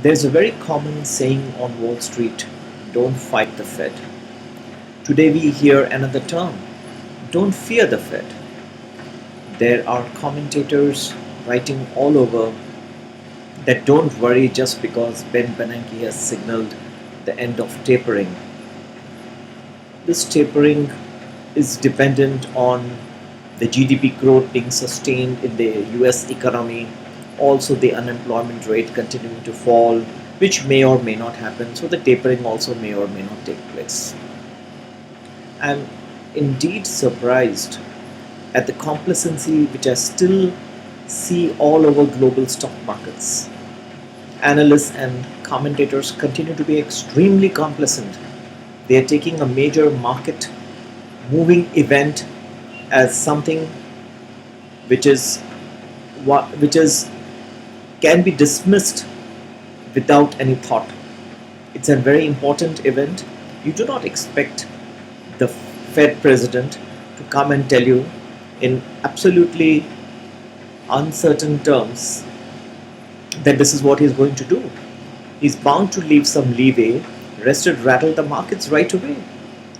There's a very common saying on Wall Street, don't fight the Fed. Today we hear another term, don't fear the Fed. There are commentators writing all over that don't worry just because Ben Bernanke has signaled the end of tapering. This tapering is dependent on the GDP growth being sustained in the US economy, also the unemployment rate continuing to fall, which may or may not happen. So the tapering also may or may not take place. I'm indeed surprised at the complacency which I still see all over global stock markets. Analysts and commentators continue to be extremely complacent. They are taking a major market moving event as something which is which is can be dismissed without any thought. It's a very important event. You do not expect the Fed president to come and tell you in absolutely uncertain terms that this is what he's going to do. He's bound to leave some leeway, rested, rattle the markets right away.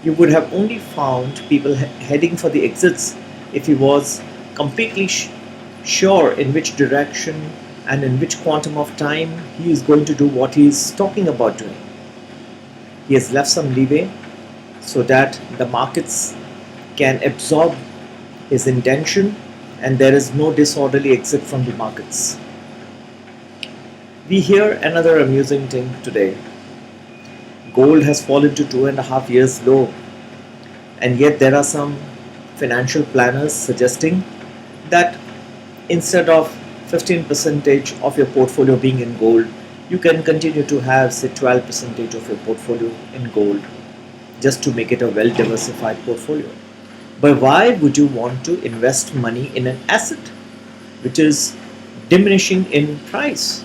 You would have only found people heading for the exits if he was completely sure in which direction and in which quantum of time he is going to do what he is talking about doing. He has left some leeway so that the markets can absorb his intention and there is no disorderly exit from the markets. We hear another amusing thing today. Gold has fallen to 2.5 years low, and yet there are some financial planners suggesting that instead of 15% of your portfolio being in gold, you can continue to have say 12% of your portfolio in gold just to make it a well diversified portfolio. But why would you want to invest money in an asset which is diminishing in price?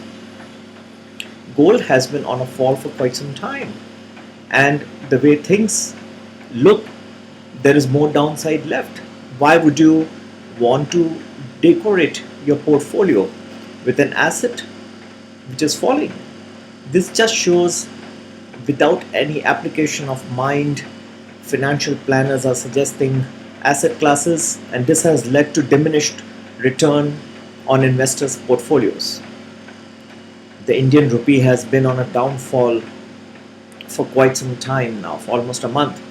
Gold has been on a fall for quite some time, and the way things look, there is more downside left. Why would you want to decorate your portfolio with an asset which is falling? This just shows without any application of mind, financial planners are suggesting asset classes, and this has led to diminished return on investors' portfolios. The Indian rupee has been on a downfall for quite some time now, for almost a month.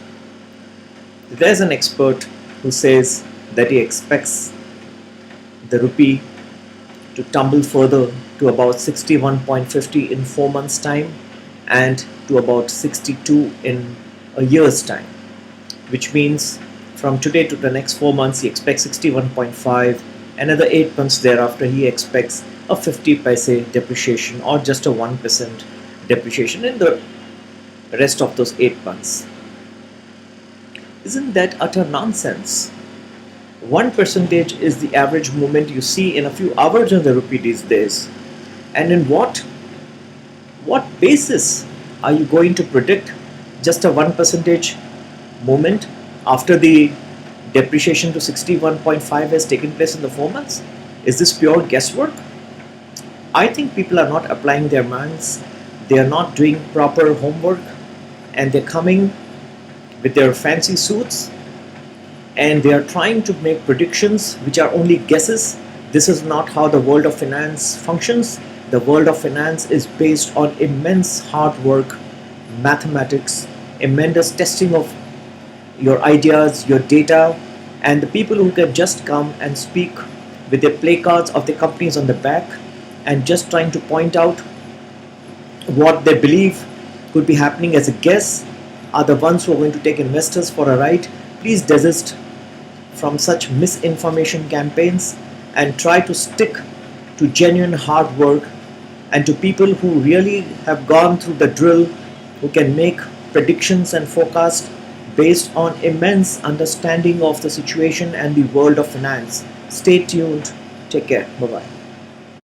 There's an expert who says that he expects the rupee to tumble further to about 61.50 in 4 months' time and to about 62 in a year's time, which means from today to the next 4 months he expects 61.5. Another 8 months thereafter he expects a 50 paise depreciation or just a 1% depreciation in the rest of those 8 months. Isn't that utter nonsense? 1% is the average movement you see in a few hours in the rupee these days. And in what basis are you going to predict just a 1% movement after the depreciation to 61.5 has taken place in the 4 months? Is this pure guesswork? I think people are not applying their minds, they are not doing proper homework, and they're coming with their fancy suits and they are trying to make predictions which are only guesses. This is not how the world of finance functions. The world of finance is based on immense hard work, mathematics, immense testing of your ideas, your data, and the people who can just come and speak with their placards of the companies on the back and just trying to point out what they believe could be happening as a guess are the ones who are going to take investors for a ride. Please desist from such misinformation campaigns and try to stick to genuine hard work and to people who really have gone through the drill, who can make predictions and forecasts based on immense understanding of the situation and the world of finance. Stay tuned. Take care. Bye bye.